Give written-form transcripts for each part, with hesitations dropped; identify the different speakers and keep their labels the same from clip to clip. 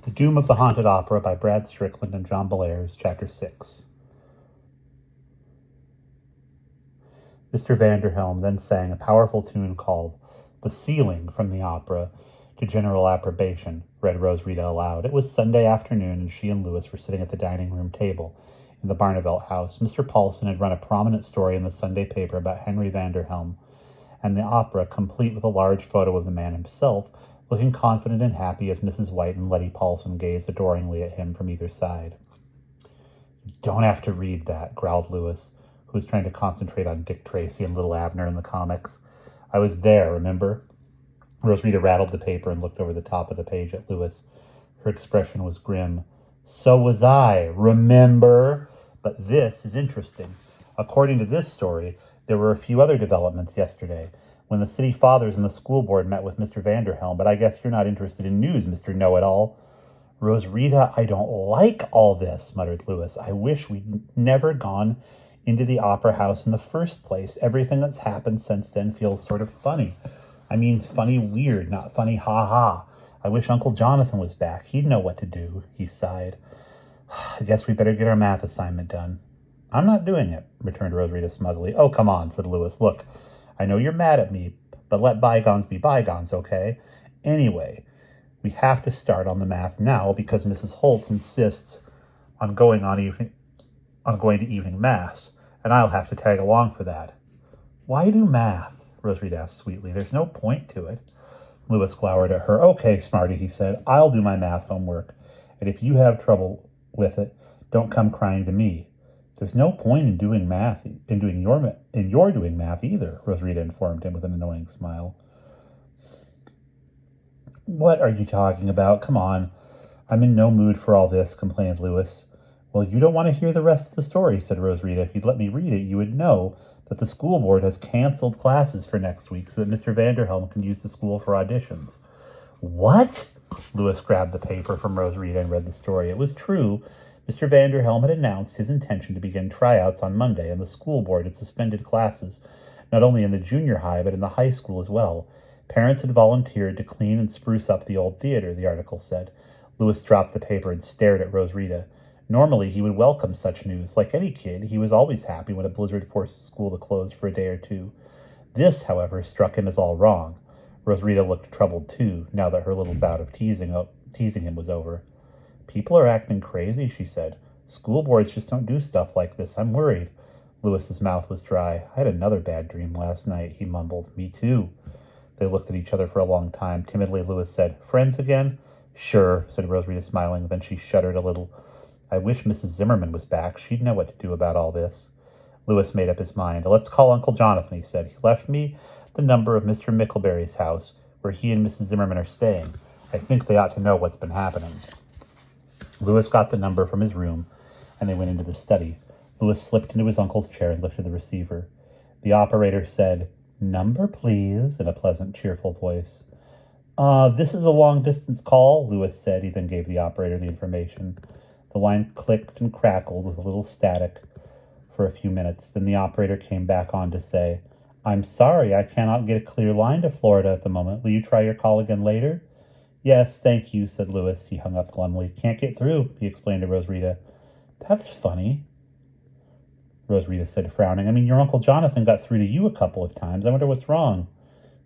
Speaker 1: The Doom of the Haunted Opera by Brad Strickland and John Bellairs, Chapter 6. Mr. Vanderhelm then sang a powerful tune called The Ceiling from the opera to general approbation, read Rosarita aloud. It was Sunday afternoon, and she and Louis were sitting at the dining room table in the Barnevelt house. Mr. Paulson had run a prominent story in the Sunday paper about Henry Vanderhelm and the opera, complete with a large photo of the man himself, looking confident and happy as Mrs. White and Letty Paulson gazed adoringly at him from either side. "You don't have to read that," growled Louis, who was trying to concentrate on Dick Tracy and Little Abner in the comics. "I was there, remember?" Rosarita rattled the paper and looked over the top of the page at Louis. Her expression was grim. "So was I, remember? But this is interesting. According to this story, there were a few other developments yesterday, when the city fathers and the school board met with Mr. Vanderhelm, but I guess you're not interested in news, Mr. Know-It-All." "Rosarita, I don't like all this," muttered Louis. "I wish we'd never gone into the opera house in the first place. Everything that's happened since then feels sort of funny. I mean, funny weird, not funny ha-ha. I wish Uncle Jonathan was back. He'd know what to do," he sighed. "I guess we better get our math assignment done." "I'm not doing it," returned Rosarita smugly. "Oh, come on," said Louis. "Look, I know you're mad at me, but let bygones be bygones, okay? Anyway, we have to start on the math now because Mrs. Holtz insists on going to evening mass, and I'll have to tag along for that." "Why do math?" Rosarita asked sweetly. "There's no point to it." Louis glowered at her. "Okay, smarty," he said. "I'll do my math homework, and if you have trouble with it, don't come crying to me." "There's no point in doing math, in your doing math either," Rosarita informed him with an annoying smile. "What are you talking about? Come on. I'm in no mood for all this," complained Louis. "Well, you don't want to hear the rest of the story," said Rosarita. "If you'd let me read it, you would know that the school board has canceled classes for next week so that Mr. Vanderhelm can use the school for auditions." "What?" Louis grabbed the paper from Rosarita and read the story. It was true. Mr. Vanderhelm had announced his intention to begin tryouts on Monday, and the school board had suspended classes, not only in the junior high, but in the high school as well. Parents had volunteered to clean and spruce up the old theater, the article said. Louis dropped the paper and stared at Rosarita. Normally, he would welcome such news. Like any kid, he was always happy when a blizzard forced school to close for a day or two. This, however, struck him as all wrong. Rosarita looked troubled, too, now that her little bout of teasing him was over. "People are acting crazy," she said. "School boards just don't do stuff like this. I'm worried." Louis's mouth was dry. "I had another bad dream last night," he mumbled. "Me too." They looked at each other for a long time. Timidly, Louis said, "Friends again?" "Sure," said Rosarita, smiling. Then she shuddered a little. "I wish Mrs. Zimmerman was back. She'd know what to do about all this." Louis made up his mind. "Let's call Uncle Jonathan," he said. "He left me the number of Mr. Mickleberry's house, where he and Mrs. Zimmerman are staying. I think they ought to know what's been happening." Louis got the number from his room, and they went into the study. Louis slipped into his uncle's chair and lifted the receiver. The operator said, "Number, please," in a pleasant, cheerful voice. This is a long-distance call," Louis said. He then gave the operator the information. The line clicked and crackled with a little static for a few minutes. Then the operator came back on to say, "I'm sorry, I cannot get a clear line to Florida at the moment. Will you try your call again later?" "Yes, thank you," said Louis. He hung up glumly. "Can't get through," he explained to Rosarita. "That's funny," Rosarita said, frowning. "I mean, your Uncle Jonathan got through to you a couple of times. I wonder what's wrong."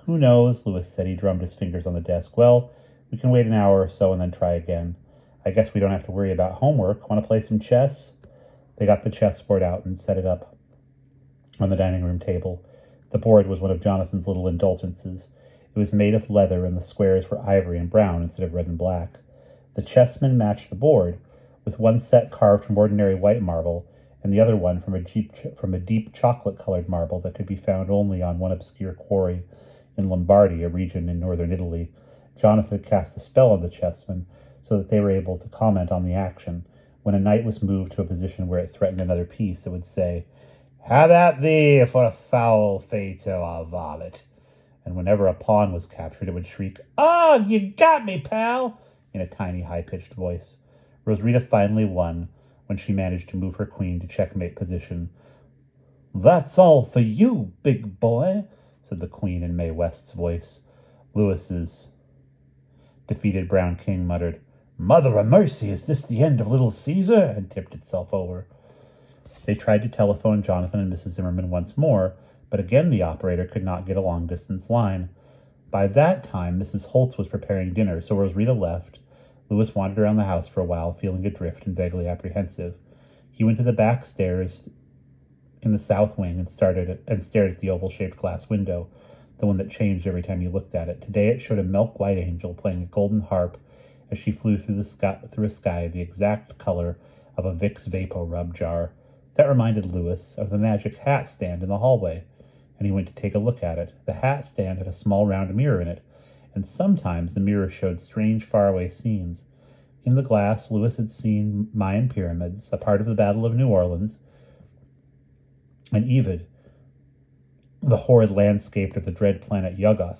Speaker 1: "Who knows?" Louis said. He drummed his fingers on the desk. "Well, we can wait an hour or so and then try again. I guess we don't have to worry about homework. Want to play some chess?" They got the chessboard out and set it up on the dining room table. The board was one of Jonathan's little indulgences. It was made of leather, and the squares were ivory and brown instead of red and black. The chessmen matched the board, with one set carved from ordinary white marble, and the other one from a deep chocolate-colored marble that could be found only on one obscure quarry in Lombardy, a region in northern Italy. Jonathan had cast a spell on the chessmen, so that they were able to comment on the action. When a knight was moved to a position where it threatened another piece, it would say, "Have at thee for a foul fate or a varlet." And whenever a pawn was captured, it would shriek, "Oh, you got me, pal!" in a tiny, high-pitched voice. Rosarita finally won when she managed to move her queen to checkmate position. "That's all for you, big boy," said the queen in Mae West's voice. Louis's defeated brown king muttered, Mother of mercy, is this the end of Little Caesar? And tipped itself over. They tried to telephone Jonathan and Mrs. Zimmerman once more, but again the operator could not get a long-distance line. By that time, Mrs. Holtz was preparing dinner, so Rosita left. Louis wandered around the house for a while, feeling adrift and vaguely apprehensive. He went to the back stairs in the south wing and stared at the oval-shaped glass window, the one that changed every time you looked at it. Today it showed a milk-white angel playing a golden harp as she flew through a sky the exact color of a Vicks Vapo Rub jar. That reminded Louis of the magic hat stand in the hallway, and he went to take a look at it. The hat stand had a small round mirror in it, and sometimes the mirror showed strange faraway scenes. In the glass, Louis had seen Mayan pyramids, a part of the Battle of New Orleans, and even the horrid landscape of the dread planet Yuggoth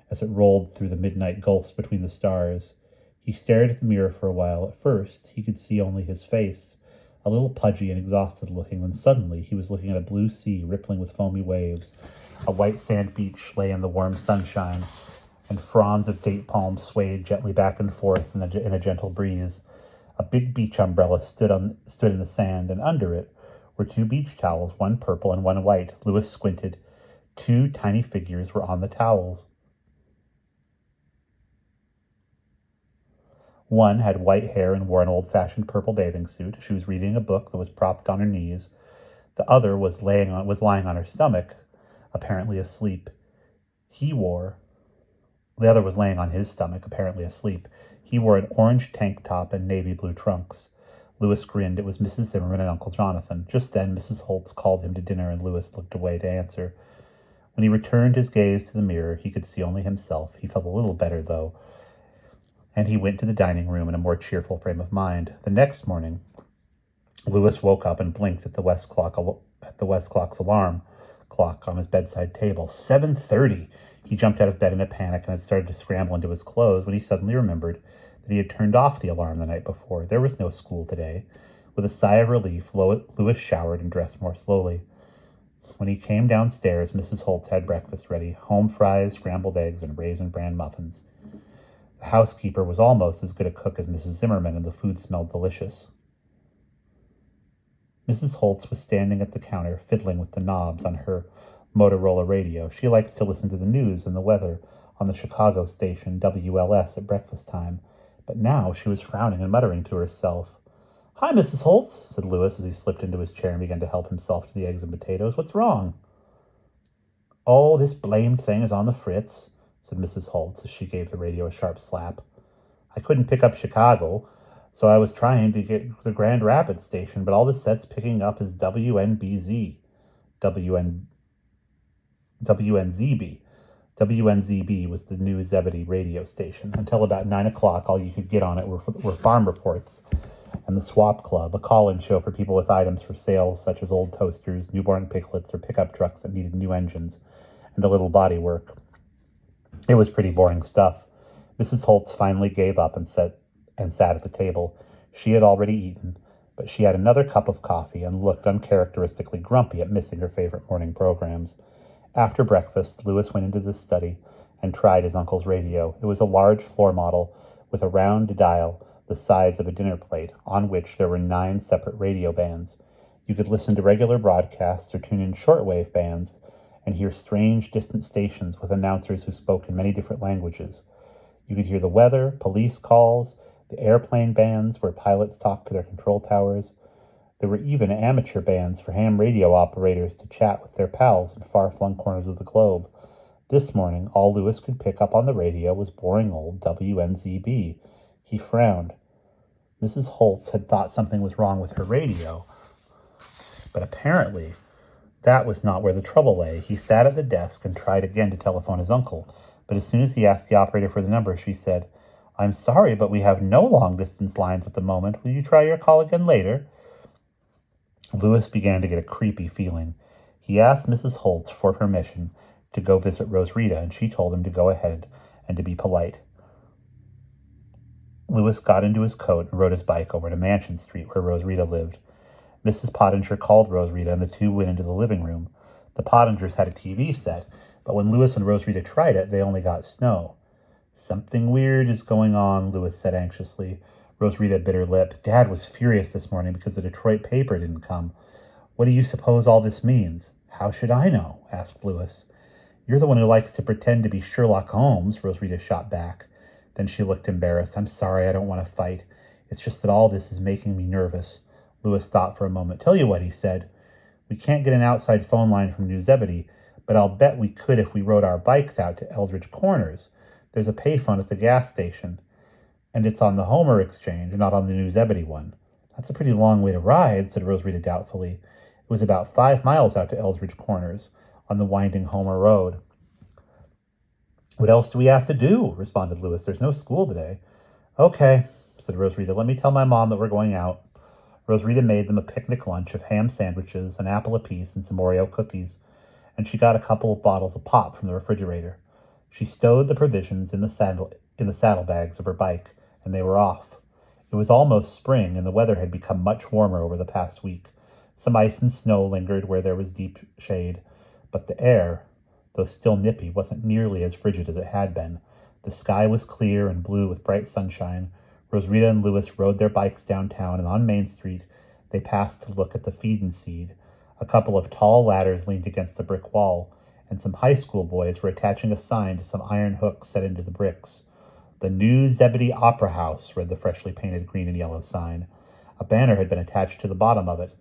Speaker 1: as it rolled through the midnight gulfs between the stars. He stared at the mirror for a while. At first, he could see only his face, a little pudgy and exhausted looking, when suddenly he was looking at a blue sea rippling with foamy waves. A white sand beach lay in the warm sunshine, and fronds of date palms swayed gently back and forth in a gentle breeze. A big beach umbrella stood in the sand, and under it were two beach towels, one purple and one white. Louis squinted. Two tiny figures were on the towels. One had white hair and wore an old-fashioned purple bathing suit. She was reading a book that was propped on her knees. The other was lying on her stomach, apparently asleep. The other was laying on his stomach, apparently asleep. He wore an orange tank top and navy blue trunks. Louis grinned. It was Mrs. Zimmerman and Uncle Jonathan. Just then, Mrs. Holtz called him to dinner, and Louis looked away to answer. When he returned his gaze to the mirror, he could see only himself. He felt a little better, though, and he went to the dining room in a more cheerful frame of mind. The next morning, Louis woke up and blinked at the West Clock's alarm clock on his bedside table. 7:30! He jumped out of bed in a panic and had started to scramble into his clothes when he suddenly remembered that he had turned off the alarm the night before. There was no school today. With a sigh of relief, Louis showered and dressed more slowly. When he came downstairs, Mrs. Holtz had breakfast ready: home fries, scrambled eggs, and raisin bran muffins. The housekeeper was almost as good a cook as Mrs. Zimmerman, and the food smelled delicious. Mrs. Holtz was standing at the counter, fiddling with the knobs on her Motorola radio. She liked to listen to the news and the weather on the Chicago station WLS at breakfast time, but now she was frowning and muttering to herself. "Hi, Mrs. Holtz," said Louis as he slipped into his chair and began to help himself to the eggs and potatoes. "What's wrong?" "Oh, this blamed thing is on the fritz," said Mrs. Holtz as she gave the radio a sharp slap. "I couldn't pick up Chicago, so I was trying to get the Grand Rapids station, but all the set's picking up is WNBZ. WNZB. WNZB was the new Zebedee radio station. Until about 9 o'clock, all you could get on it were farm reports and the Swap Club, a call-in show for people with items for sale such as old toasters, newborn piglets, or pickup trucks that needed new engines and a little body work. It was pretty boring stuff. Mrs. Holtz finally gave up and sat at the table. She had already eaten, but she had another cup of coffee and looked uncharacteristically grumpy at missing her favorite morning programs. After breakfast, Louis went into the study and tried his uncle's radio. It was a large floor model with a round dial the size of a dinner plate, on which there were 9 separate radio bands. You could listen to regular broadcasts or tune in shortwave bands and hear strange, distant stations with announcers who spoke in many different languages. You could hear the weather, police calls, the airplane bands where pilots talked to their control towers. There were even amateur bands for ham radio operators to chat with their pals in far-flung corners of the globe. This morning, all Louis could pick up on the radio was boring old WNZB. He frowned. Mrs. Holtz had thought something was wrong with her radio, but apparently that was not where the trouble lay. He sat at the desk and tried again to telephone his uncle, but as soon as he asked the operator for the number, she said, "I'm sorry, but we have no long-distance lines at the moment. Will you try your call again later?" Louis began to get a creepy feeling. He asked Mrs. Holtz for permission to go visit Rosrita, and she told him to go ahead and to be polite. Louis got into his coat and rode his bike over to Mansion Street, where Rosrita lived. Mrs. Pottinger called Rosrita, and the two went into the living room. The Pottingers had a TV set, but when Louis and Rosrita tried it, they only got snow. "Something weird is going on," Louis said anxiously. Rosarita bit her lip. Dad was furious this morning because the Detroit paper didn't come. What do you suppose all this means? How should I know? Asked Louis. You're the one who likes to pretend to be Sherlock Holmes, Rosarita shot back. Then she looked embarrassed. I'm sorry, I don't want to fight. It's just that all this is making me nervous. Louis thought for a moment. Tell you what, he said. We can't get an outside phone line from New Zebedee, but I'll bet we could if we rode our bikes out to Eldridge Corners. There's a payphone at the gas station, and it's on the Homer exchange, not on the New Zebedee one. That's a pretty long way to ride, said Rosarita doubtfully. It was about 5 miles out to Eldridge Corners, on the winding Homer Road. What else do we have to do? Responded Louis. There's no school today. Okay, said Rosarita. Let me tell my mom that we're going out. Rosarita made them a picnic lunch of ham sandwiches, an apple apiece, and some Oreo cookies, and she got a couple of bottles of pop from the refrigerator. She stowed the provisions in the saddlebags of her bike, and they were off. It was almost spring, and the weather had become much warmer over the past week. Some ice and snow lingered where there was deep shade, but the air, though still nippy, wasn't nearly as frigid as it had been. The sky was clear and blue with bright sunshine. Rosarita and Louis rode their bikes downtown, and on Main Street they passed to look at the feed and seed. A couple of tall ladders leaned against the brick wall, and some high school boys were attaching a sign to some iron hooks set into the bricks. The New Zebedee Opera House, read the freshly painted green and yellow sign. A banner had been attached to the bottom of it.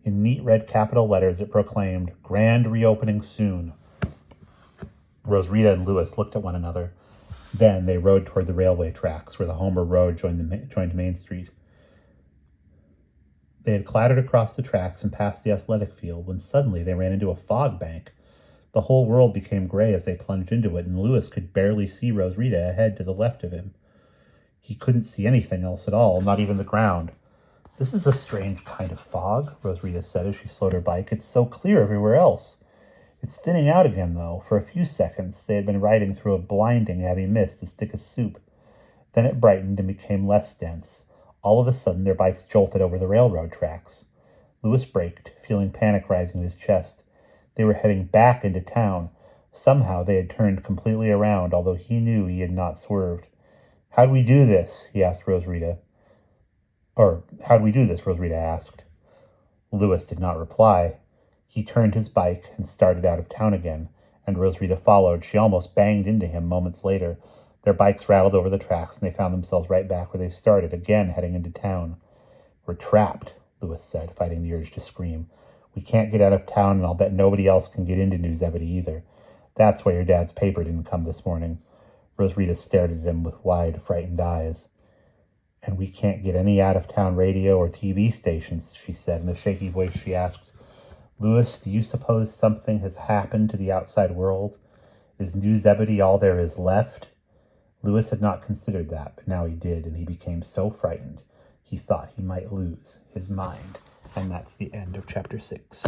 Speaker 1: In neat red capital letters it proclaimed, Grand Reopening Soon. Rosarita and Louis looked at one another. Then they rode toward the railway tracks where the Homer Road joined Main Street. They had clattered across the tracks and past the athletic field when suddenly they ran into a fog bank. The whole world became gray as they plunged into it, and Louis could barely see Rosarita ahead to the left of him. He couldn't see anything else at all, not even the ground. This is a strange kind of fog, Rosarita said as she slowed her bike. It's so clear everywhere else. It's thinning out again, though. For a few seconds, they had been riding through a blinding heavy mist as thick as soup. Then it brightened and became less dense. All of a sudden, their bikes jolted over the railroad tracks. Louis braked, feeling panic rising in his chest. They were heading back into town. Somehow they had turned completely around, although he knew he had not swerved. How'd we do this? He asked Rosarita. How'd we do this? Rosarita asked. Louis did not reply. He turned his bike and started out of town again, and Rosarita followed. She almost banged into him moments later. Their bikes rattled over the tracks, and they found themselves right back where they started, again heading into town. We're trapped, Louis said, fighting the urge to scream. We can't get out of town, and I'll bet nobody else can get into New Zebedee either. That's why your dad's paper didn't come this morning. Rosarita stared at him with wide, frightened eyes. And we can't get any out-of-town radio or TV stations, she said. In a shaky voice, she asked, Louis, do you suppose something has happened to the outside world? Is New Zebedee all there is left? Louis had not considered that, but now he did, and he became so frightened he thought he might lose his mind. And that's the end of chapter 6.